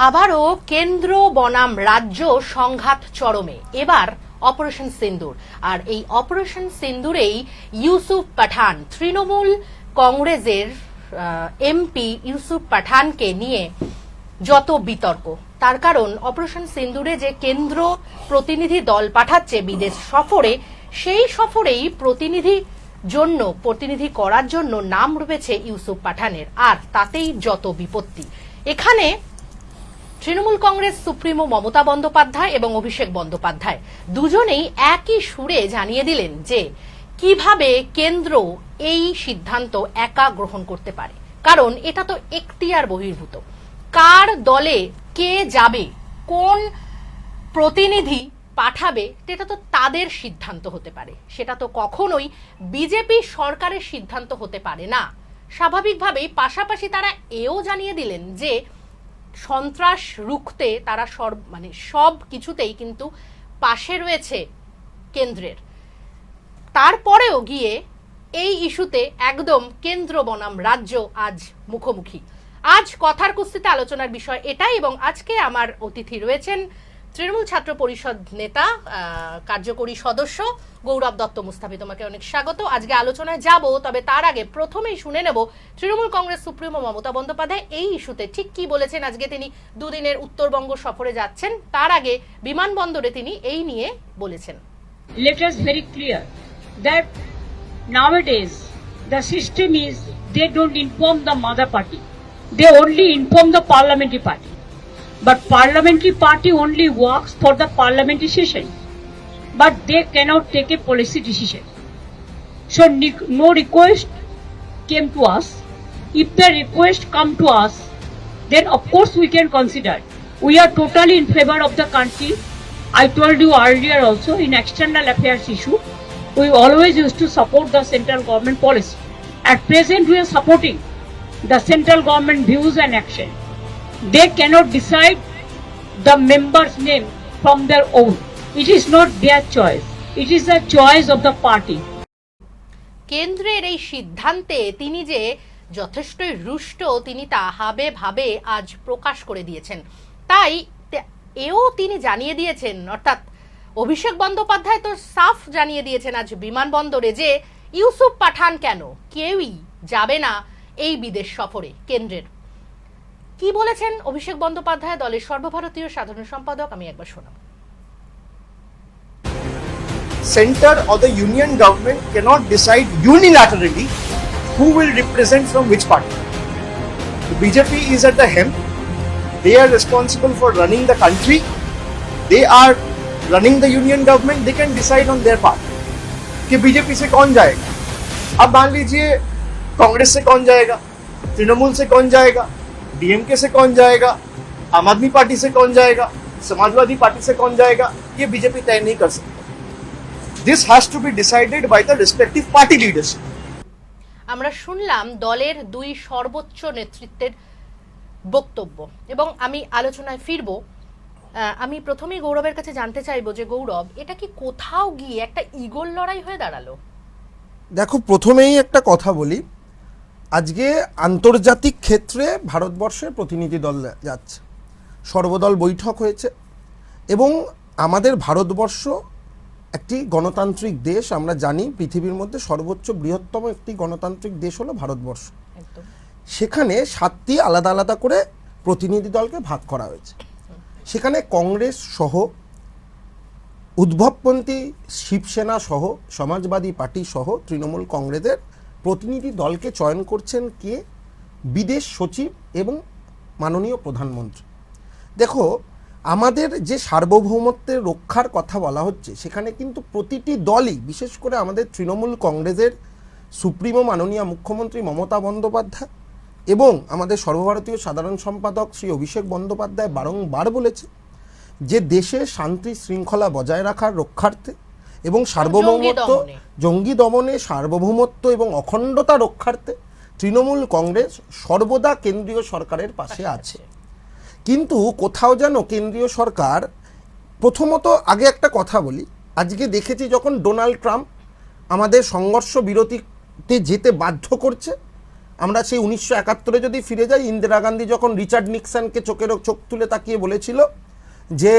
আবারও কেন্দ্র বনাম রাজ্য সংঘাত চরমে, এবার অপারেশন সিন্দুর। আর এই অপারেশন সিন্দুরেই ইউসুফ পাঠান, তৃণমূল কংগ্রেসের এমপি ইউসুফ পাঠানকে নিয়ে যত বিতর্ক, তার কারণ অপারেশন সিন্দুরে যে কেন্দ্র প্রতিনিধি দল পাঠাচ্ছে বিদেশ সফরে, সেই সফরেই প্রতিনিধি করার জন্য নাম রয়েছে ইউসুফ পাঠানের, আর তাতেই যত বিপত্তি। এখানে তৃণমূল কংগ্রেস সুপ্রিমো মমতা বন্দ্যোপাধ্যায় এবং অভিষেক বন্দ্যোপাধ্যায় দুজনেই একই সুরে জানিয়ে দিলেন যে কিভাবে কেন্দ্র এই সিদ্ধান্ত একা গ্রহণ করতে পারে, কারণ এটা তো এখতিয়ার বহির্ভূত। কার দলে কে যাবে, কোন প্রতিনিধি পাঠাবে, সেটা তো তাদের সিদ্ধান্ত হতে পারে, সেটা তো কখনোই বিজেপি সরকারের সিদ্ধান্ত হতে পারে না। স্বাভাবিকভাবেই পাশাপাশি তারা এও জানিয়ে দিলেন যে সন্ত্রাস রুখতে তারা সব কিছুতেই কিন্তু পাশে রয়েছে কেন্দ্রের। তারপরেও গিয়ে এই ইস্যুতে একদম কেন্দ্র বনাম রাজ্য আজ মুখোমুখি। আজ কথার কুস্তিতে আলোচনার বিষয় এটাই, এবং আজকে আমার অতিথি রয়েছেন তৃণমূল ছাত্র পরিষদ নেতা, কার্যকরী সদস্য গৌরব দত্ত মুস্তাফি। তোমাকে অনেক স্বাগত। আজকে আলোচনায় যাব, তবে তার আগে প্রথমেই শুনে নেব তৃণমূল কংগ্রেস সুপ্রিমো মমতা বন্দ্যোপাধ্যায় এই ইস্যুতে ঠিক কি বলেছেন। আজকে তিনি দুদিনের উত্তরবঙ্গ সফরে যাচ্ছেন, তার আগে বিমানবন্দরে তিনি এই নিয়ে বলেছেন। Let us very clear that nowadays the system is they don't inform the mother party, they only inform the parliamentary party. But parliamentary party only works for the parliamentary session, but they cannot take a policy decision. So no request came to us. If the request come to us, then of course we can consider. We are totally in favor of the country. I told you earlier also, in external affairs issue, we always used to support the central government policy. At present we are supporting the central government views and action. They cannot decide the member's name from their own. It is not their choice. It is the choice of the party. কেন্দ্রের এই সিদ্ধান্তে তিনি যে যথেষ্ট রুষ্ট, তিনি তা ভাবে আজ প্রকাশ করে দিয়েছেন। তাই এও তিনি জানিয়ে দিয়েছেন, অর্থাৎ অভিষেক বন্দ্যোপাধ্যায় তো সাফ জানিয়ে দিয়েছেন আজ বিমানবন্দরে যে ইউসুফ পাঠান কেন, কেউই যাবে না এই বিদেশ সফরে কেন্দ্রের। কি বলেছেন অভিষেক বন্দ্যোপাধ্যায়, দলের সর্বভারতীয় সাধারণ সম্পাদক, আমি একবার শোনাব। Center or the union government cannot decide unilaterally who will represent from which party. The BJP is at the helm. They are responsible for running the country. They are running the union government. They can decide on their part कि BJP से कौन जाएगा। अब मान लीजिए कांग्रेस से कौन जाएगा, तृणमूल से कौन जाएगा, डीएमके से कौन जाएगा, आम आदमी पार्टी से कौन जाएगा, समाजवादी पार्टी से कौन जाएगा, ये बीजेपी तय नहीं कर सकती। This has to be decided by the respective party leadership. আমরা শুনলাম দলের দুই সর্বোচ্চ নেতৃত্বের বক্তব্য, এবং আমি আলোচনায় ফিরবো। আমি প্রথমেই গৌরবের কাছে জানতে চাইবো যে গৌরব, এটা কি কোথাও গিয়ে একটা ইগোর লড়াই হয়ে দাঁড়ালো? দেখো, প্রথমেই একটা কথা বলি, আজকে আন্তর্জাতিক ক্ষেত্রে ভারতবর্ষের প্রতিনিধি দল যাচ্ছে, সর্বদল বৈঠক হয়েছে, এবং আমাদের ভারতবর্ষ একটি গণতান্ত্রিক দেশ। আমরা জানি পৃথিবীর মধ্যে সর্বোচ্চ বৃহত্তম একটি গণতান্ত্রিক দেশ হলো ভারতবর্ষ। সেখানে 7টি আলাদা আলাদা করে প্রতিনিধি দলকে ভাগ করা হয়েছে। সেখানে কংগ্রেস সহ, উদ্ভবপন্থী শিবসেনা সহ, সমাজবাদী পার্টি সহ তৃণমূল কংগ্রেসের প্রতিনিধি দলকে চয়ন করছেন কে? বিদেশ সচিব এবং মাননীয় প্রধানমন্ত্রী। দেখো, আমাদের যে সার্বভৌমত্বের রক্ষার কথা বলা হচ্ছে, সেখানে কিন্তু প্রতিটি দলই, বিশেষ করে আমাদের তৃণমূল কংগ্রেসের সুপ্রিমো মাননীয় মুখ্যমন্ত্রী মমতা বন্দ্যোপাধ্যায় এবং আমাদের সর্বভারতীয় সাধারণ সম্পাদক শ্রী অভিষেক বন্দ্যোপাধ্যায় বারংবার বলেছে যে দেশে শান্তি শৃঙ্খলা বজায় রাখার রক্ষার্থে এবং সার্বভৌমত্ব, জঙ্গি দমনে সার্বভৌমত্ব এবং অখণ্ডতা রক্ষার্থে তৃণমূল কংগ্রেস সর্বদা কেন্দ্রীয় সরকারের পাশে আছে। কিন্তু কোথাও যেন কেন্দ্রীয় সরকার, প্রথমত আগে একটা কথা বলি, আজকে দেখেছি যখন ডোনাল্ড ট্রাম্প আমাদের সংঘর্ষ বিরতিতে যেতে বাধ্য করছে, আমরা সেই 1971 যদি ফিরে যাই, ইন্দিরা গান্ধী যখন রিচার্ড নিক্সনকে চোখ তুলে তাকিয়ে বলেছিল যে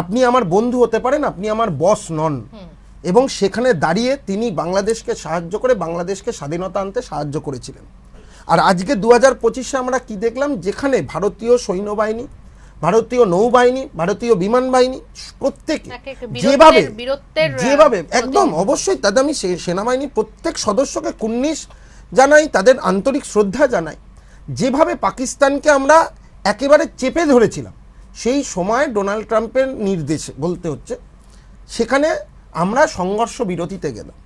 আপনি আমার বন্ধু হতে পারেন, আপনি আমার বস নন, এবং সেখানে দাঁড়িয়ে তিনি বাংলাদেশকে সাহায্য করে বাংলাদেশকে স্বাধীনতা আনতে সাহায্য করেছিলেন। আর আজকে 2025-এ আমরা কি দেখলাম, যেখানে ভারতীয় সৈন্যবাহিনী, ভারতীয় নৌবাহিনী, ভারতীয় বিমান বাহিনী প্রত্যেকে যেভাবে একদম অবশ্যই তাদের আমি সেনাবাহিনীর প্রত্যেক সদস্যকে কুর্নিশ জানাই, তাদের আন্তরিক শ্রদ্ধা জানাই। যেভাবে পাকিস্তানকে আমরা একেবারে চেপে ধরেছিলাম, সেই সময় ডোনাল্ড ট্রাম্পের নির্দেশে বলতে হচ্ছে, সেখানে আমরা সংঘর্ষ বিরতিতে গেলাম।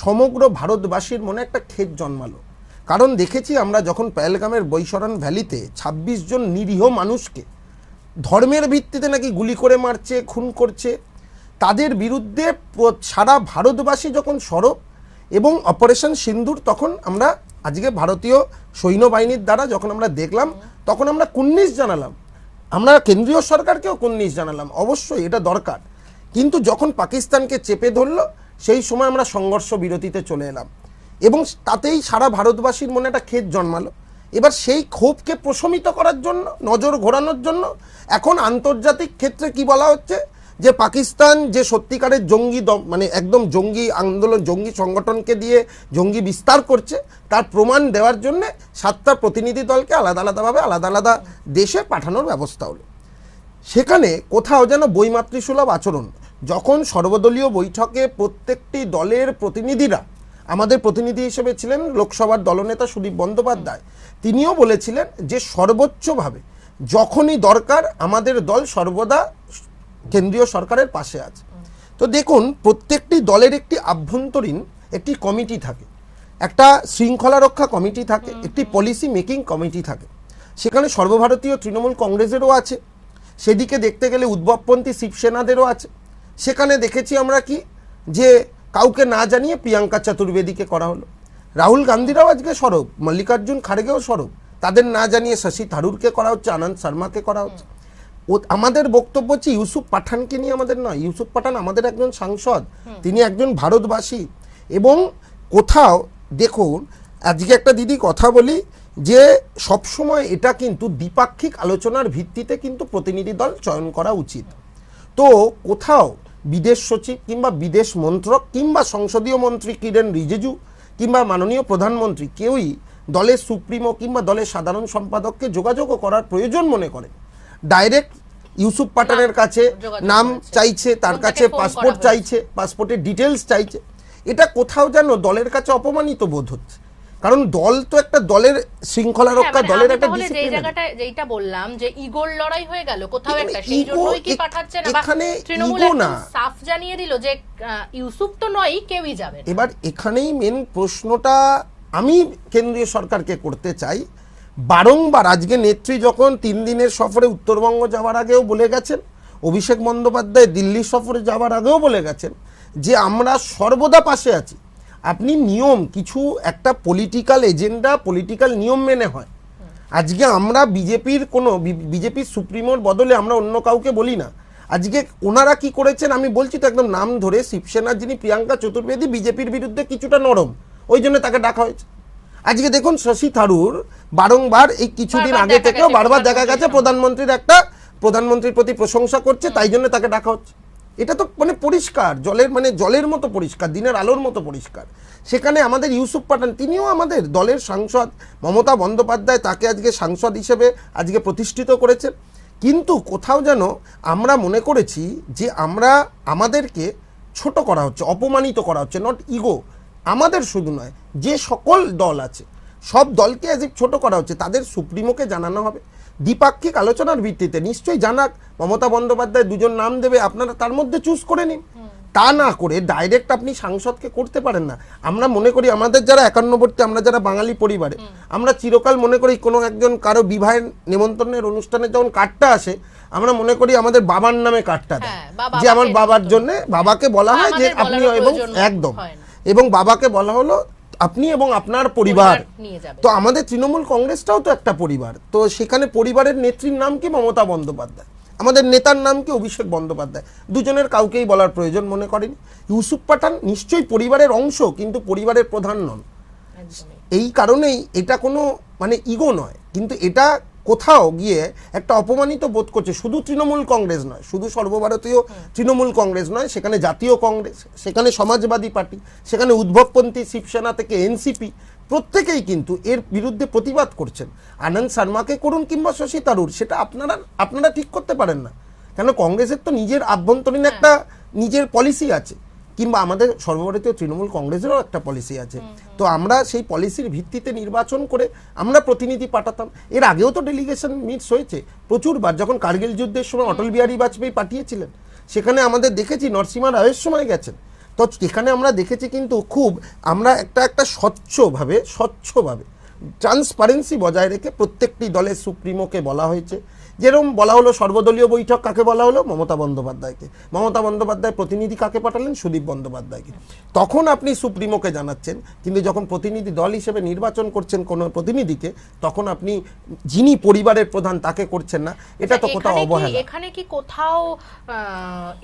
সমগ্র ভারতবাসীর মনে একটা ক্ষেত জন্মালো, কারণ দেখেছি আমরা যখন পেহেলগামের বৈশরণ ভ্যালিতে 26 জন নিরীহ মানুষকে ধর্মের ভিত্তিতে নাকি গুলি করে মারছে, খুন করছে, তাদের বিরুদ্ধে সারা ভারতবাসী যখন সরব, এবং অপারেশন সিন্দুর তখন আমরা আজকে ভারতীয় সৈন্যবাহিনীর দ্বারা যখন আমরা দেখলাম, তখন আমরা কুর্নিশ জানালাম, আমরা কেন্দ্রীয় সরকারকেও কুর্নিশ জানালাম, অবশ্যই এটা দরকার। কিন্তু যখন পাকিস্তানকে চেপে ধরলো, সেই সময় আমরা সংঘর্ষ বিরতিতে চলে এলাম, এবং তাতেই সারা ভারতবাসীর মনে একটা ক্ষোভ জন্মালো। এবার সেই ক্ষোভকে প্রশমিত করার জন্য, নজর ঘোরানোর জন্য এখন আন্তর্জাতিক ক্ষেত্রে কি বলা হচ্ছে, যে পাকিস্তান যে সত্যিকারের জঙ্গি মানে একদম জঙ্গি আন্দোলন, জঙ্গি সংগঠনকে দিয়ে জঙ্গি বিস্তার করছে, তার প্রমাণ দেওয়ার জন্য 7টা প্রতিনিধি দলকে আলাদা আলাদাভাবে আলাদা আলাদা দেশে পাঠানোর ব্যবস্থা হলো। সেখানে কোথাও যেন বৈমাতৃসুলভ আচরণ। যখন সর্বদলীয় বৈঠকে প্রত্যেকটি দলের প্রতিনিধিরা, আমাদের প্রতিনিধি হিসেবে ছিলেন লোকসভার দলনেতা সুদীপ বন্দ্যোপাধ্যায়, তিনিও বলেছিলেন যে সর্বোচ্চভাবে যখনই দরকার আমাদের দল সর্বদা কেন্দ্রীয় সরকারের পাশে আছে। তো দেখুন, প্রত্যেকটি দলের একটি আভ্যন্তরীণ একটি কমিটি থাকে, একটা শৃঙ্খলা রক্ষা কমিটি থাকে, একটি পলিসি মেকিং কমিটি থাকে। সেখানে সর্বভারতীয় তৃণমূল কংগ্রেসেরও আছে, সেদিকে দেখতে গেলে উদ্ভবপন্থী শিবসেনাদেরও আছে। সেখানে দেখেছি আমরা কি, যে কাউকে না জানিয়ে প্রিয়াঙ্কা চতুর্বেদীকে করা হলো, রাহুল গান্ধীরাও আজকে সরব, মল্লিকার্জুন খাড়গেও সরব, তাদের না জানিয়ে শশী থারুরকে করা হচ্ছে, আনন্দ শর্মাকে করা হচ্ছে। আমাদের বক্তব্য হচ্ছে ইউসুফ পাঠানকে নিয়ে আমাদের নয়, ইউসুফ পাঠান আমাদের একজন সাংসদ, তিনি একজন ভারতবাসী। এবং কোথাও দেখুন, আজকে একটা দিদি কথা বলি, যে সবসময় এটা কিন্তু দ্বিপাক্ষিক আলোচনার ভিত্তিতে কিন্তু প্রতিনিধি দল চয়ন করা উচিত। তো কোথাও বিদেশ সচিব কিংবা বিদেশ মন্ত্রক কিংবা সংসদীয় মন্ত্রী কিরেন রিজিজু কিংবা মাননীয় প্রধানমন্ত্রী কেউই দলের সুপ্রিমো কিংবা দলের সাধারণ সম্পাদককে যোগাযোগও করার প্রয়োজন মনে করে। ডাইরেক্ট ইউসুফ পাঠানের কাছে নাম চাইছে, তার কাছে পাসপোর্ট চাইছে, পাসপোর্টের ডিটেলস চাইছে। এটা কোথাও যেন দলের কাছে অপমানিত বোধ হচ্ছে, কারণ দল তো একটা দলের শৃঙ্খলা রক্ষা, দলের একটা ডিসিপ্লিন। এই জায়গাটা যেটা বললাম যে ইগোর লড়াই হয়ে গেল কোথাও একটা, সেই জন্যই কি পাঠাচ্ছে না, বা তৃণমূল সাফ জানিয়ে দিল যে ইউসুফ তো নয়, কেউই যাবে। এবার এখানেই মেন প্রশ্নটা আমি কেন্দ্রীয় সরকারকে করতে চাই। বারংবার আজকে নেত্রী যখন 3 দিনের সফরে উত্তরবঙ্গ যাওয়ার আগেও বলে গেছেন, অভিষেক বন্দ্যোপাধ্যায় দিল্লি সফরে যাওয়ার আগেও বলে গেছেন যে আমরা সর্বদা পাশে আছি। আপনি নিয়ম কিছু একটা পলিটিক্যাল এজেন্ডা, পলিটিক্যাল নিয়ম মেনে হয়। আজকে আমরা বিজেপির সুপ্রিমোর বদলে আমরা অন্য কাউকে বলি না। আজকে ওনারা কি করেছেন আমি বলছি তো একদম নাম ধরে, শিবসেনার যিনি প্রিয়াঙ্কা চতুর্বেদী বিজেপির বিরুদ্ধে কিছুটা নরম, ওই জন্য তাকে ডাকা হয়েছে। আজকে দেখুন শশী থারুর বারংবার এই কিছুদিন আগে থেকেও বারবার দেখা গেছে প্রধানমন্ত্রীর প্রতি প্রশংসা করছে, তাই জন্য তাকে ডাকা হচ্ছে। এটা তো মানে পরিষ্কার, জলের মতো পরিষ্কার, দিনের আলোর মতো পরিষ্কার। সেখানে আমাদের ইউসুফ পাঠান, তিনিও আমাদের দলের সাংসদ, মমতা বন্দ্যোপাধ্যায় তাকে আজকে সাংসদ হিসেবে আজকে প্রতিষ্ঠিত করেছেন। কিন্তু কোথাও যেন আমরা মনে করেছি যে আমাদেরকে ছোট করা হচ্ছে, অপমানিত করা হচ্ছে। নট ইগো, আমাদের শুধু নয়, যে সকল দল আছে সব দলকে আজ ছোট করা হচ্ছে। তাদের সুপ্রিমোকে জানানো হবে, দ্বিপাক্ষিক আলোচনার ভিত্তিতে নিশ্চয়ই জানাক। মমতা বন্দ্যোপাধ্যায় 2 জন নাম দেবে, আপনারা তার মধ্যে চুজ করে নিন। তা না করে ডাইরেক্ট আপনি সাংসদকে করতে পারেন না। আমরা মনে করি আমাদের যারা 51বর্তী, আমরা যারা বাঙালি পরিবারে, আমরা চিরকাল মনে করি কোনো একজন কারো বিবাহের নেমন্তন্নের অনুষ্ঠানে যখন কার্ডটা আসে, আমরা মনে করি আমাদের বাবার নামে কার্ডটা দেয়, যে আমার বাবার জন্য বাবাকে বলা হয় যে আপনি, এবং একদম, এবং বাবাকে বলা হলো আপনি এবং আপনার পরিবার। তো আমাদের তৃণমূল কংগ্রেসটাও তো একটা পরিবার। তো সেখানে পরিবারের নেত্রীর নাম কি মমতা বন্দ্যোপাধ্যায়, আমাদের নেতার নাম কি অভিষেক বন্দ্যোপাধ্যায়। দুজনের কাউকেই বলার প্রয়োজন মনে করেনি। ইউসুফ পাঠান নিশ্চয়ই পরিবারের অংশ, কিন্তু পরিবারের প্রধান নন। একদমই। এই কারণেই এটা কোনো মানে ইগো নয়, কিন্তু এটা কোথাও গিয়ে একটা অপমানিত বোধ করছে। শুধু তৃণমূল কংগ্রেস নয়, শুধু সর্বভারতীয় তৃণমূল কংগ্রেস নয়, সেখানে জাতীয় কংগ্রেস, সেখানে সমাজবাদী পার্টি, সেখানে উদ্ভবপন্থী শিবসেনা থেকে এনসিপি, প্রত্যেকেই কিন্তু এর বিরুদ্ধে প্রতিবাদ করছেন। আনন্দ শর্মাকে করুন কিংবা শশী থারুর, সেটা আপনারা ঠিক করতে পারেন না, কেন কংগ্রেসের তো নিজের আভ্যন্তরীণ একটা নিজের পলিসি আছে, কিংবা আমাদের সর্বভারতীয় তৃণমূল কংগ্রেসেরও একটা পলিসি আছে। তো আমরা সেই পলিসির ভিত্তিতে নির্বাচন করে আমরা প্রতিনিধি পাঠাতাম। এর আগেও তো ডেলিগেশন মিটস হয়েছে প্রচুরবার, যখন কার্গিল যুদ্ধের সময় অটল বিহারী বাজপেয়ী পাঠিয়েছিলেন, সেখানে আমাদের দেখেছি নরসিমা রায়ের সময় গেছেন। তো এখানে আমরা দেখেছি কিন্তু খুব আমরা একটা স্বচ্ছভাবে ট্রান্সপারেন্সি বজায় রেখে প্রত্যেকটি দলের সুপ্রিমোকে বলা হয়েছে। যেরকম বলা হলো সর্বদলীয় বৈঠক কাকে বলা হলো, মমতা বন্দ্যোপাধ্যায়কে। মমতা বন্দ্যোপাধ্যায় প্রতিনিধি কাকে পাঠালেন, সুদীপ বন্দ্যোপাধ্যায়কে। তখন আপনি সুপ্রিমোকে জানাচ্ছেন, কিন্তু যখন প্রতিনিধি দল হিসেবে নির্বাচন করছেন কোনো প্রতিনিধিকে, তখন আপনি যিনি পরিবারের প্রধান তাকে করছেন না, এটা তো কোথাও অবহেলা। এখানে কি কোথাও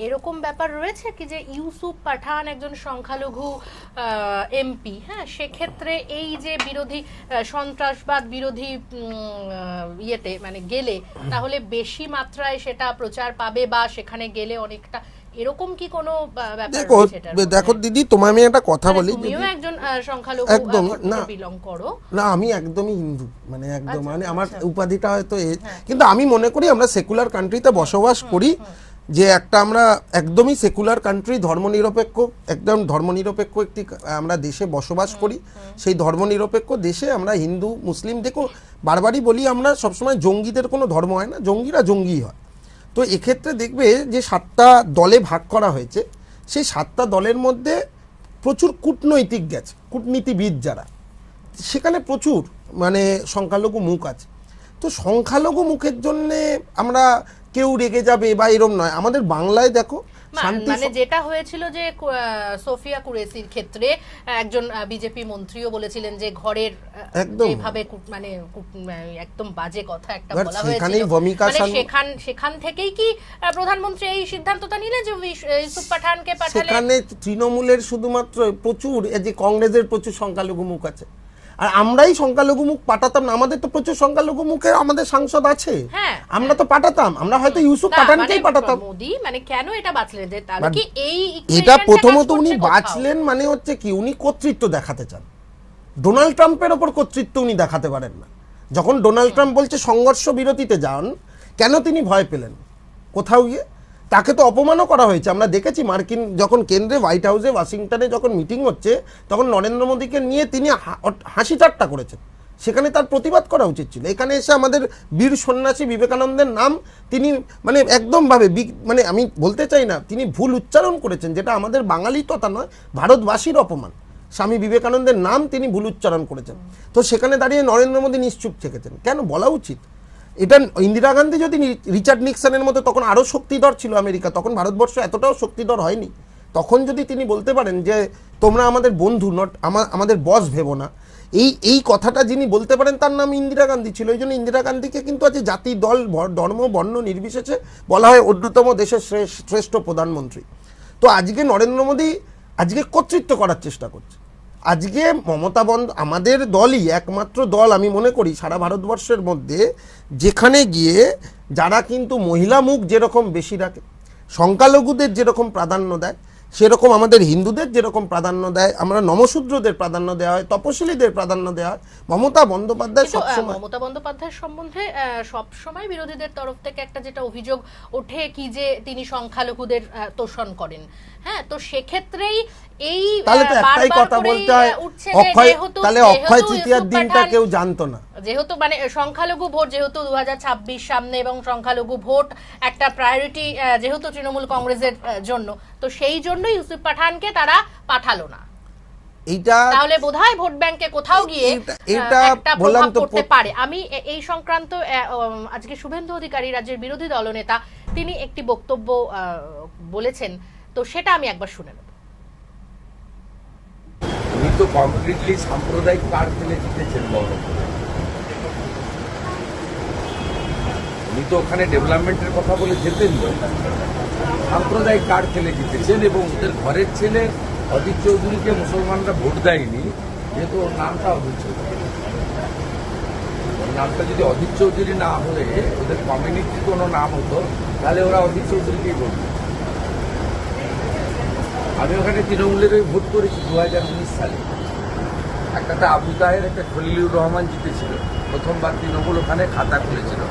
এরকম ব্যাপার রয়েছে কি যে ইউসুফ পাঠান একজন সংখ্যালঘু এমপি, হ্যাঁ, সেক্ষেত্রে এই যে বিরোধী সন্ত্রাসবাদ বিরোধী ইয়েতে মানে গেলে তাহলে বেশি মাত্রায় সেটা প্রচার পাবে, বা সেখানে গেলে অনেকটা এরকম কি কোনো ব্যাপার রয়েছে এটার মধ্যে? দেখো দিদি, তোমায় আমি একটা কথা বলি, তুমিও একজন সংখ্যালঘু একদমই না বিলং করো। না, আমি একদমই হিন্দু, মানে একদম, মানে আমার উপাধিটা হয়তো কিন্তু আমি মনে করি আমরা সেকুলার কান্ট্রিতে বসবাস করি, যে একটা আমরা একদমই সেকুলার কান্ট্রি, ধর্মনিরপেক্ষ, একদম ধর্মনিরপেক্ষ একটি আমরা দেশে বসবাস করি। সেই ধর্মনিরপেক্ষ দেশে আমরা হিন্দু মুসলিম, দেখো বারবারই বলি আমরা সবসময় জঙ্গিদের কোনো ধর্ম হয় না, জঙ্গিরা জঙ্গি হয়। তো এক্ষেত্রে দেখবে যে 7টা দলে ভাগ করা হয়েছে, সেই 7টা দলের মধ্যে প্রচুর কূটনৈতিক গেছে, কূটনীতিবিদ যারা, সেখানে প্রচুর মানে সংখ্যালঘু মুখ আছে। তো সংখ্যালঘু মুখের জন্যে আমরা কেউ রেগে যাবে বা এরম নয়। আমাদের বাংলায় দেখো মানে যেটা হয়েছিল যে সোফিয়া কুরেশির ক্ষেত্রে একজন বিজেপি মন্ত্রীও বলেছিলেন যে ঘরের যেভাবে মানে একদম বাজে কথা একটা বলা হয়েছিল, মানে সেখান থেকেই কি প্রধানমন্ত্রী এই সিদ্ধান্তটা নিলেন যে ইউসুফ পাঠানকে পাঠালেন? সেখানে তৃণমূলের শুধুমাত্র প্রচুর, এই যে কংগ্রেসের প্রচুর সংখ্যালঘু মুখ আছে, আর আমরাই সংখ্যালঘু মুখ পাঠাতাম না। আমাদের তো প্রচুর সংখ্যালঘু মুখে আমাদের সাংসদ আছে, আমরা তো পাঠাতাম, আমরা হয়তো ইউসুফ পাঠানকেই পাঠাতাম। মোদি মানে কেন এটা বাঁচলেন, যে তাহলে কি এই এটা প্রথমত উনি বাঁচলেন মানে হচ্ছে কি, উনি কর্তৃত্ব দেখাতে চান। ডোনাল্ড ট্রাম্পের ওপর কর্তৃত্ব উনি দেখাতে পারেন না। যখন ডোনাল্ড ট্রাম্প বলছে সংঘর্ষ বিরতিতে যান, কেন তিনি ভয় পেলেন? কোথাও গিয়ে তাকে তো অপমানও করা হয়েছে। আমরা দেখেছি মার্কিন যখন কেন্দ্রে হোয়াইট হাউসে ওয়াশিংটনে যখন মিটিং হচ্ছে, তখন নরেন্দ্র মোদীকে নিয়ে তিনি হাসি ঠাট্টা করেছেন, সেখানে তার প্রতিবাদ করা উচিত ছিল। এখানে এসে আমাদের বীর সন্ন্যাসী বিবেকানন্দের নাম তিনি মানে একদমভাবে মানে আমি বলতে চাই না, তিনি ভুল উচ্চারণ করেছেন, যেটা আমাদের বাঙালি তথা নয় ভারতবাসীর অপমান। স্বামী বিবেকানন্দের নাম তিনি ভুল উচ্চারণ করেছেন। তো সেখানে দাঁড়িয়ে নরেন্দ্র মোদী নিশ্চুপ থেকেছেন, কেন বলা উচিত? এটা ইন্দিরা গান্ধী যদি রিচার্ড নিক্সনের মতো, তখন আরও শক্তিধর ছিল আমেরিকা, তখন ভারতবর্ষ এতটাও শক্তিধর হয়নি। তখন যদি তিনি বলতে পারেন যে তোমরা আমাদের বন্ধু, নট আমাদের বস ভেবো না, এই কথাটা যিনি বলতে পারেন তার নাম ইন্দিরা গান্ধী ছিল। এই জন্য ইন্দিরা গান্ধীকে কিন্তু আজ জাতি দল ধর্ম বর্ণ নির্বিশেষে বলা হয় অন্যতম দেশের শ্রেষ্ঠ প্রধানমন্ত্রী। তো আজকে নরেন্দ্র মোদী আজকে কর্তৃত্ব করার চেষ্টা করছে। আজকে মমতা আমাদের দলই একমাত্র দল আমি মনে করি সারা ভারতবর্ষের মধ্যে, যেখানে গিয়ে যারা কিন্তু মহিলা মুখ যেরকম বেশি রাখে, সংখ্যালঘুদের যেরকম প্রাধান্য দেয়, সেরকম আমাদের হিন্দুদের যেরকম প্রাধান্য দেয়, আমরা নমশূদ্রদের প্রাধান্য দেওয়া হয়, তপশিলীদের প্রাধান্য দেওয়া হয়। মমতা বন্দ্যোপাধ্যায় সবসময়, মমতা বন্দ্যোপাধ্যায়ের সম্বন্ধে সবসময় বিরোধীদের তরফ থেকে একটা যেটা অভিযোগ ওঠে কি যে তিনি সংখ্যালঘুদের তোষণ করেন। হ্যাঁ, তো সেক্ষেত্রেই এই তাহলে তো একটাই কথা বলতে হয়, তাহলে অক্ষয় তৃতীয়ার দিনটা কেউ জানতো না, যেহেতু মানে সংখ্যালঘু ভোট যেহেতু 2026 সামনে, এবং সংখ্যালঘু ভোট একটা প্রায়োরিটি যেহেতু তৃণমূল কংগ্রেসের জন্য, তো সেই জন্য ইউসুফ পাঠানকে তারা পাঠালো না। এইটা তাহলে বোধহয় ভোট ব্যাংকে কোথাও গিয়ে এটা প্রভাব পড়তে পারে। আমি এই সংক্রান্ত আজকে শুভেন্দু অধিকারী, রাজ্যের বিরোধী দলনেতা, তিনি একটি বক্তব্য বলেছেন, তো সেটা আমি একবার শুনে নেব। উনি তো কমপ্লিটলি সাম্প্রদায়িক কার্ড খেলে জিতেছেন বহরমপুরে। উনি তো ওখানে ডেভেলপমেন্টের কথা বলে যেতেন, সাম্প্রদায়িক কার্ড খেলে জিতেছেন। এবং ওদের ঘরের ছেলে অজিত চৌধুরীকে মুসলমানরা ভোট দেয়নি, যেহেতু ওর নামটা অধীর চৌধুরী, ওর নামটা যদি অধীর চৌধুরী না হলে ওদের কমিউনিটির কোনো নাম হতো, তাহলে ওরা অধীর চৌধুরীকেই বলতো। আমি ওখানে তৃণমূলের ভোট করেছি 2019 সালে। একটাতে আবু তাহের, একটা খলিলুর রহমান জিতেছিল। প্রথমবার তৃণমূল ওখানে খাতা খুলেছিল।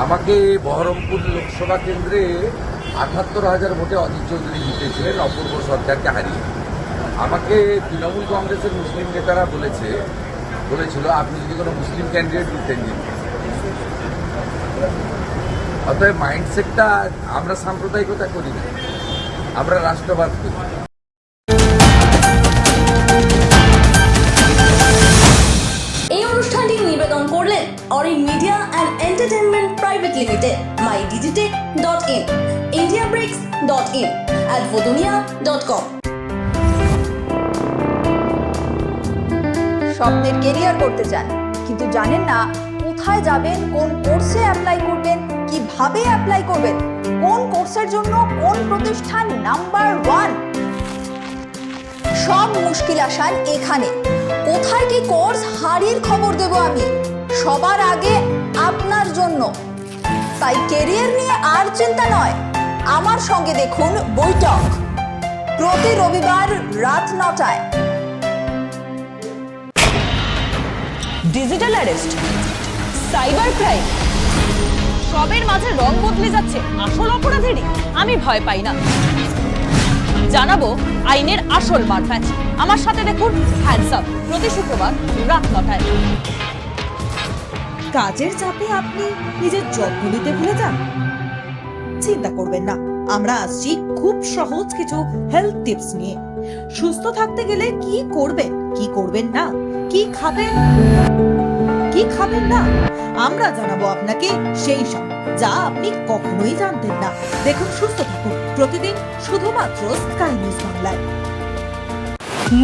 আমাকে বহরমপুর লোকসভা কেন্দ্রে ৭৮,০০০ ভোটে অধীর চৌধুরী জিতেছিলেন অপূর্ব সরকারকে হারিয়ে। আমাকে তৃণমূল কংগ্রেসের মুসলিম নেতারা বলেছিল আপনি যদি কোনো মুসলিম ক্যান্ডিডেট দিতেন জিততেন। অতএব মাইন্ডসেটটা আমরা সাম্প্রদায়িকতা করি না, আমরা রাষ্ট্রবাদ করি। এই অনুষ্ঠানটি নিবেদন করলেন Arin media and entertainment private limited, mydigitech.in, indiabricks.in, advodunia.com। স্বপ্নের কেরিয়ার করতে চান কিন্তু জানেন না কোথায় যাবেন, কোন কোর্সে অ্যাপ্লাই করবেন, কিভাবে অ্যাপ্লাই করবেন, কোন কোর্সের জন্য কোন প্রতিষ্ঠান নাম্বার 1। সব মুশকিল আসান এখানে। কোথায় কি কোর্স হারির খবর দেব আমি, সবার আগে আপনার জন্য। তাই কেরিয়ার নিয়ে আর চিন্তা নয়, আমার সঙ্গে দেখুন বৈঠক প্রতি রবিবার রাত 9টায়। ডিজিটাল অ্যারেস্ট, সাইবার ক্রাইম, সবের মাঝে রং বদলে যাচ্ছে আসল অপরাধেরই। আমি ভয় পাই না, জানাবো আইনের আসল মারপ্যাচ। আমার সাথে দেখুন হ্যান্ডসাম প্রতি শুক্রবার রাত 9টায়। কাজের চাপে আপনি নিজের যত্ন নিতে ভুলে যান? চিন্তা করবেন না, আমরা আসছি খুব সহজ কিছু হেলথ টিপস নিয়ে। সুস্থ থাকতে গেলে কি করবেন, কি করবেন না, কি খাবেন, কি খাবেন না, আমরা জানাবো আপনাকে সেই সব যা আপনি কখনোই জানতেন না। দেখুন সুস্থ থাকুন প্রতিদিন শুধুমাত্র স্কাই নিউজ বাংলায়।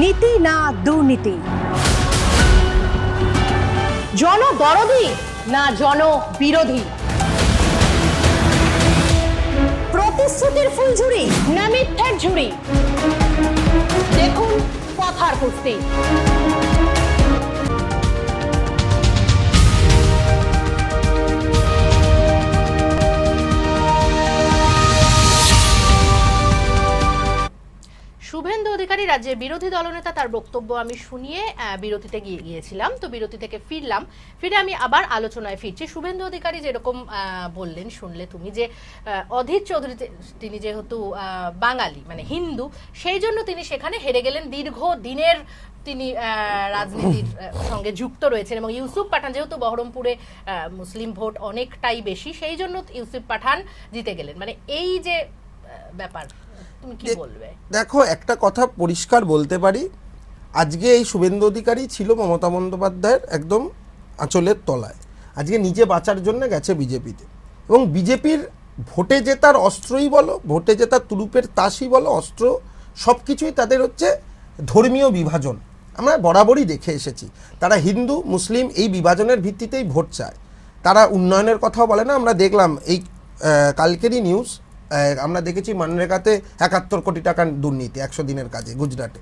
নীতি না দুর্নীতি, জনদরদি না জনবিরোধী, প্রতিশ্রুতির ফুলঝুরি না মিথ্যার ঝুড়ি, দেখুন কথার কুস্তি। শুভেন্দু অধিকারী রাজ্যের বিরোধী দলনেতা, তার বক্তব্য আমি শুনিয়ে বিরতিতে গিয়েছিলাম। তো বিরতি থেকে ফিরে আমি আবার আলোচনায় ফিরছি। শুভেন্দু অধিকারী যেরকম বললেন, শুনলে তুমি, যে অধীর চৌধুরী তিনি যেহেতু বাঙালি মানে হিন্দু, সেই জন্য তিনি সেখানে হেরে গেলেন। দীর্ঘ দিনের তিনি রাজনীতির সঙ্গে যুক্ত রয়েছেন এবং ইউসুফ পাঠান যেহেতু বহরমপুরে মুসলিম ভোট অনেকটাই বেশি, সেই জন্য ইউসুফ পাঠান জিতে গেলেন। মানে এই যে ব্যাপার, তুমি কি বলবে? দেখো, একটা কথা পরিষ্কার বলতে পারি, আজকে এই শুভেন্দু অধিকারী ছিল মমতা বন্দ্যোপাধ্যায়ের একদম আঁচলের তলায়। আজকে নিজে বাঁচার জন্য গেছে বিজেপিতে, এবং বিজেপির ভোটে জেতার অস্ত্রই বলো, ভোটে জেতার তুরুপের তাসই বলো, অস্ত্র সব কিছুই তাদের হচ্ছে ধর্মীয় বিভাজন। আমরা বরাবরই দেখে এসেছি, তারা হিন্দু মুসলিম এই বিভাজনের ভিত্তিতেই ভোট চায়। তারা উন্নয়নের কথাও বলে না। আমরা দেখলাম এই কালকেরই নিউজ, আমরা দেখেছি মানরেগাতে ৭১ কোটি টাকার দুর্নীতি ১০০ দিনের কাজে গুজরাটে।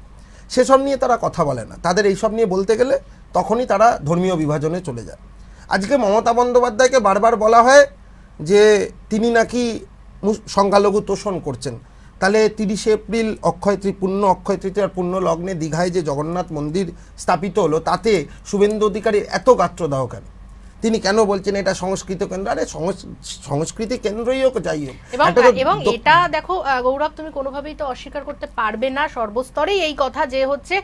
সেসব নিয়ে তারা কথা বলে না। তাদের এইসব নিয়ে বলতে গেলে তখনই তারা ধর্মীয় বিভাজনে চলে যায়। আজকে মমতা বন্দ্যোপাধ্যায়কে বারবার বলা হয় যে তিনি নাকি সংখ্যালঘু তোষণ করছেন। তাহলে ৩০ এপ্রিল অক্ষয় তৃতীয়ার পূর্ণ লগ্নে দীঘায় যে জগন্নাথ মন্দির স্থাপিত হলো, তাতে শুভেন্দু অধিকারীর এত গাত্রদাহ কেন? তিনি কেন বলছেন এটা সংস্কৃত কেন্দ্র? আরে সংস্কৃতি কেন্দ্রই হোক, যাই হোক। এবং এটা দেখো গৌরব, তুমি কোনোভাবেই তো অস্বীকার করতে পারবে না, সর্বস্তরেই এই কথা যে হচ্ছে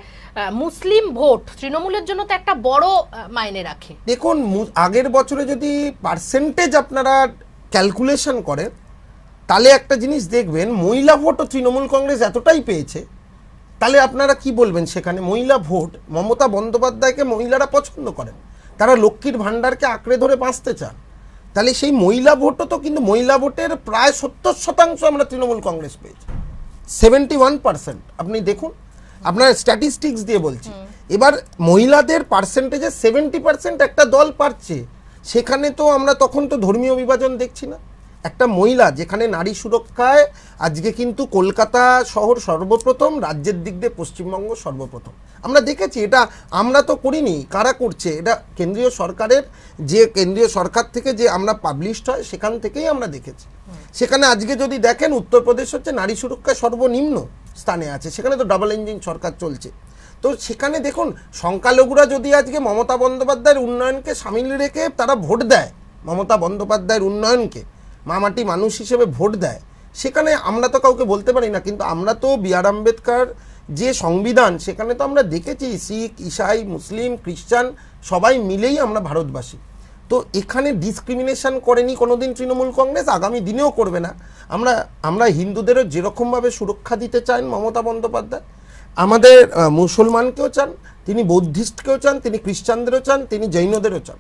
মুসলিম ভোট তৃণমূলের জন্য তো একটা বড় মাইনে রাখে। দেখুন, আগের বছরে যদি পার্সেন্টেজ আপনারা ক্যালকুলেশন করেন, তাহলে একটা জিনিস দেখবেন, মহিলা ভোটও তৃণমূল কংগ্রেস এতটাই পেয়েছে। তাহলে আপনারা কি বলবেন? সেখানে মহিলা ভোট, মমতা বন্দ্যোপাধ্যায়কে মহিলারা পছন্দ করেন, তারা লক্ষ্মীর ভাণ্ডারকে আঁকড়ে ধরে বাঁচতে চান। তাহলে সেই মহিলা ভোটও তো, কিন্তু মহিলা ভোটের প্রায় ৭০% আমরা তৃণমূল কংগ্রেস পেয়েছি, 71%। আপনি দেখুন, আপনার স্ট্যাটিস্টিক্স দিয়ে বলছি। এবার মহিলাদের পার্সেন্টেজে 70% একটা দল পাচ্ছে, সেখানে তো আমরা তখন তো ধর্মীয় বিভাজন দেখছি না। একটা মহিলা, যেখানে নারী সুরক্ষায় আজকে কিন্তু কলকাতা শহর সর্বপ্রথম, রাজ্যের দিক দিয়ে পশ্চিমবঙ্গ সর্বপ্রথম। আমরা দেখেছি, এটা আমরা তো করিনি, কারা করছে, এটা কেন্দ্রীয় সরকারের, যে কেন্দ্রীয় সরকার থেকে যে আমরা পাবলিশড হয় সেখান থেকেই আমরা দেখেছি। সেখানে আজকে যদি দেখেন, উত্তরপ্রদেশ হচ্ছে নারী সুরক্ষায় সর্বনিম্ন স্থানে আছে, সেখানে তো ডাবল ইঞ্জিন সরকার চলছে। তো সেখানে দেখুন, সংখ্যালঘুরা যদি আজকে মমতা বন্দ্যোপাধ্যায়ের উন্নয়নকে সামিল রেখে তারা ভোট দেয়, মমতা বন্দ্যোপাধ্যায়ের উন্নয়নকে মামাটি মানুষ হিসেবে ভোট দেয়, সেখানে আমরা তো কাউকে বলতে পারি না। কিন্তু আমরা তো বি.আর. আম্বেদকর যে সংবিধান, সেখানে তো আমরা দেখেছি শিখ, ইসাই, মুসলিম, খ্রিস্টান সবাই মিলেই আমরা ভারতবাসী। তো এখানে ডিসক্রিমিনেশন করেনি কোনোদিন তৃণমূল কংগ্রেস, আগামী দিনেও করবে না। আমরা হিন্দুদেরও যেরকমভাবে সুরক্ষা দিতে চান মমতা বন্দ্যোপাধ্যায়, আমাদের মুসলমানকেও চান, তিনি বৌদ্ধিস্টকেও চান, তিনি খ্রিস্টানদেরও চান, তিনি জৈনদেরও চান।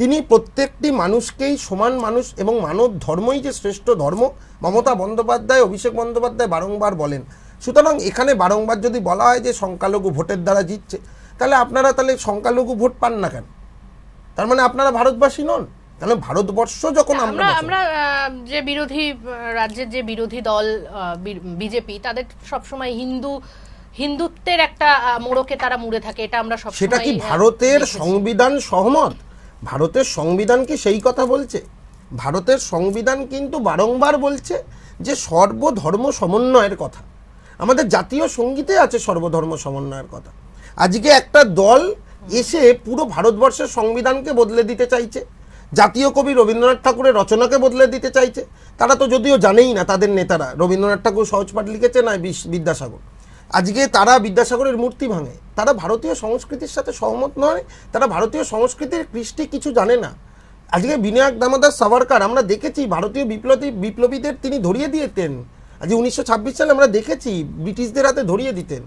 তিনি প্রত্যেকটি মানুষকেই সমান মানুষ এবং মানব ধর্মই যে শ্রেষ্ঠ ধর্ম, মমতা বন্দ্যোপাধ্যায়, অভিষেক বন্দ্যোপাধ্যায় বারংবার বলেন। সুতরাং এখানে বারংবার যদি বলা হয় যে সংখ্যালঘু ভোটের দ্বারা জিতছে, তাহলে আপনারা তাহলে সংখ্যালঘু ভোট পান না কেন? তার মানে আপনারা ভারতবাসী নন। তাহলে ভারতবর্ষ যখন আমরা যে বিরোধী রাজ্যের যে বিরোধী দল বিজেপি, তাদের সবসময় হিন্দুত্বের একটা মোড়কে তারা মুড়ে থাকে, এটা আমরা সব সেটা কি ভারতের সংবিধান সহমত? ভারতের সংবিধান কি সেই কথা বলছে? ভারতের সংবিধান কিন্তু বারংবার বলছে যে সর্বধর্ম সমন্বয়ের কথা। আমাদের জাতীয় সঙ্গীতে আছে সর্বধর্ম সমন্বয়ের কথা। আজকে একটা দল এসে পুরো ভারতবর্ষের সংবিধানকে বদলে দিতে চাইছে, জাতীয় কবি রবীন্দ্রনাথ ঠাকুরের রচনাকে বদলে দিতে চাইছে। তারা তো যদিও জানেই না, তাদের নেতারা, রবীন্দ্রনাথ ঠাকুর সহজপাঠ লিখেছে না বিদ্যাসাগর। আজকে তারা বিদ্যাসাগরের মূর্তি ভাঙে, তারা ভারতীয় সংস্কৃতির সাথে সহমত নয়, তারা ভারতীয় সংস্কৃতির কৃষ্টি কিছু জানে না। আজকে বিনায়ক দামোদর সাভারকর আমরা দেখেছি, ভারতীয় বিপ্লবীদের তিনি ধরিয়ে দিতেন। আজকে 1926 সালে আমরা দেখেছি ব্রিটিশদের হাতে ধরিয়ে দিতেন।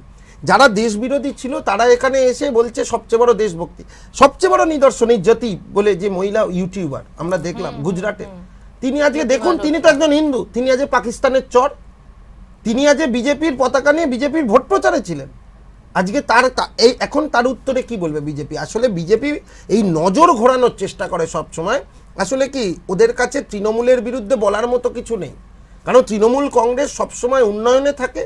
যারা দেশ বিরোধী ছিল তারা এখানে এসে বলছে সবচেয়ে বড় দেশভক্তি। সবচেয়ে বড় নিদর্শন এই জ্যোতি বলে যে মহিলা ইউটিউবার আমরা দেখলাম গুজরাটে, তিনি আজকে দেখুন, তিনি তো একজন হিন্দু, তিনি আজকে পাকিস্তানের চর, তিনি আজকে বিজেপির পতাকা নিয়ে বিজেপির ভোট প্রচারে ছিলেন। আজকে এখন তার উত্তরে কি বলবে বিজেপি? আসলে বিজেপি এই নজর ঘোরানোর চেষ্টা করে সব সময়। আসলে কি ওদের কাছে তৃণমূলের বিরুদ্ধে বলার মতো কিছু নেই, কারণ তৃণমূল কংগ্রেস সবসময় উন্নয়নে থাকে,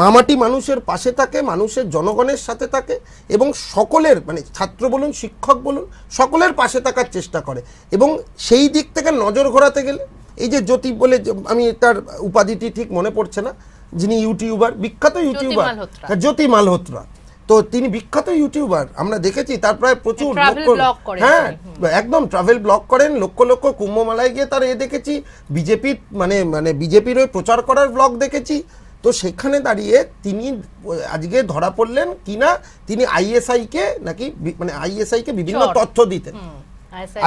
মামাটি মানুষের পাশে থাকে, মানুষের জনগণের সাথে থাকে এবং সকলের, মানে ছাত্র বলুন, শিক্ষক বলুন, সকলের পাশে থাকার চেষ্টা করে। এবং সেই দিক থেকে নজর ঘোরাতে গেলে এই যে জ্যোতি বলে, আমি তার উপাধিটি ঠিক মনে পড়ছে না, যিনি ইউটিউবার, বিখ্যাত ইউটিউবার জ্যোতি মালহোত্রা, তো তিনি বিখ্যাত ইউটিউবার, আমরা দেখেছি তার প্রায় প্রচুর, হ্যাঁ একদম ট্রাভেল ব্লগ করেন, লক্ষ লক্ষ কুম্ভমেলায় গিয়ে তার দেখেছি, বিজেপির মানে বিজেপির ওই প্রচার করার ব্লগ দেখেছি। তো সেখানে দাঁড়িয়ে তিনি আজকে ধরা পড়লেন কিনা তিনি আইএসআইকে নাকি, মানে আইএসআইকে বিভিন্ন তথ্য দিতেন।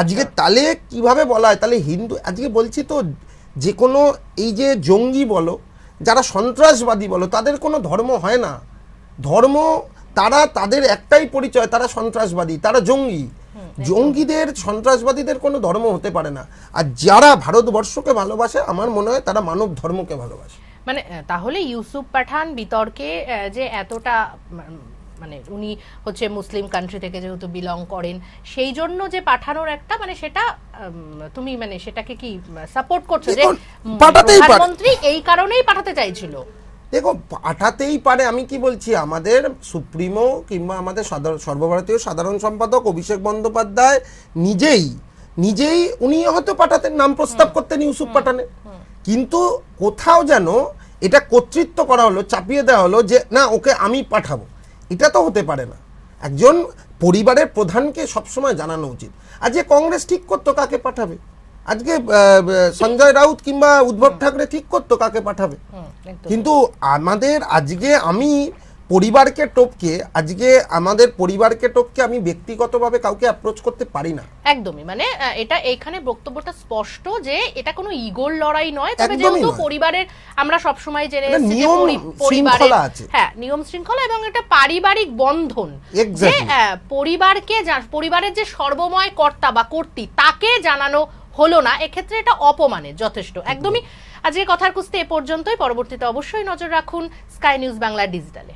আজকে তাহলে কিভাবে বলা হয়? তাহলে হিন্দু, আজকে বলছি তো, যে কোনো এই যে জঙ্গি বলো, যারা সন্ত্রাসবাদী বলো, তাদের কোনো ধর্ম হয় না। ধর্ম তাদের একটাই পরিচয়, তারা সন্ত্রাসবাদী, তারা জঙ্গি। জঙ্গিদের, সন্ত্রাসবাদীদের কোনো ধর্ম হতে পারে না। আর যারা ভারতবর্ষকে ভালোবাসে, আমার মনে হয় তারা মানব ধর্মকে ভালোবাসে। মানে তাহলে ইউসুফ পাঠান বিতর্কে যে এতটা, মানে উনি হচ্ছে মুসলিম কান্ট্রি থেকে যেহেতু বিলং করেন, সেই জন্য যে পাঠানোর একটা, মানে সেটা তুমি মানে সেটাকে কি সাপোর্ট করছো যে প্রধানমন্ত্রী এই কারণেই পাঠাতে চাইছিল? দেখো, পাঠাতেই পারে। আমি কি বলছি, আমাদের সুপ্রিমো কিংবা আমাদের সর্বভারতীয় সাধারণ সম্পাদক অভিষেক বন্দ্যোপাধ্যায় নিজেই উনি হয়তো পাঠাতেন, নাম প্রস্তাব করতেন ইউসুফ পাঠানে, কিন্তু কোথাও যেন এটা কর্তৃত্ব করা হলো, চাপিয়ে দেওয়া হলো যে না, ওকে আমি পাঠাবো। এটা তো হতে পারে না। একজন পরিবারের প্রধানকে সবসময় জানানো উচিত। আজকে কংগ্রেস ঠিক করতো কাকে পাঠাবে, আজকে সঞ্জয় রাউত কিংবা উদ্ধব ঠাকরে ঠিক করতো কাকে পাঠাবে, কিন্তু আমাদের আজকে আমি পরিবারকে টপকে, আমাদের পরিবারকে টপকে আমি ব্যক্তিগতভাবে কাউকে অ্যাপ্রোচ করতে পারি না। একদমই, মানে এটা এইখানে বক্তব্যটা স্পষ্ট যে এটা কোনো ইগোর লড়াই নয়, তবে যেহেতু পরিবারের, আমরা সবসময় জেনে এসেছি যে পরিবারের, হ্যাঁ, নিয়ম শৃঙ্খলা এবং একটা পারিবারিক বন্ধন, যে পরিবারের যে সর্বময় কর্তা বা কর্ত্রী, তাকে জানানো হলো না, এক্ষেত্রে এটা অপমানের যথেষ্ট। একদমই। আজকে কথার কুস্তি এ পর্যন্তই। পরবর্তীতে অবশ্যই নজর রাখুন স্কাই নিউজ বাংলা ডিজিটালে।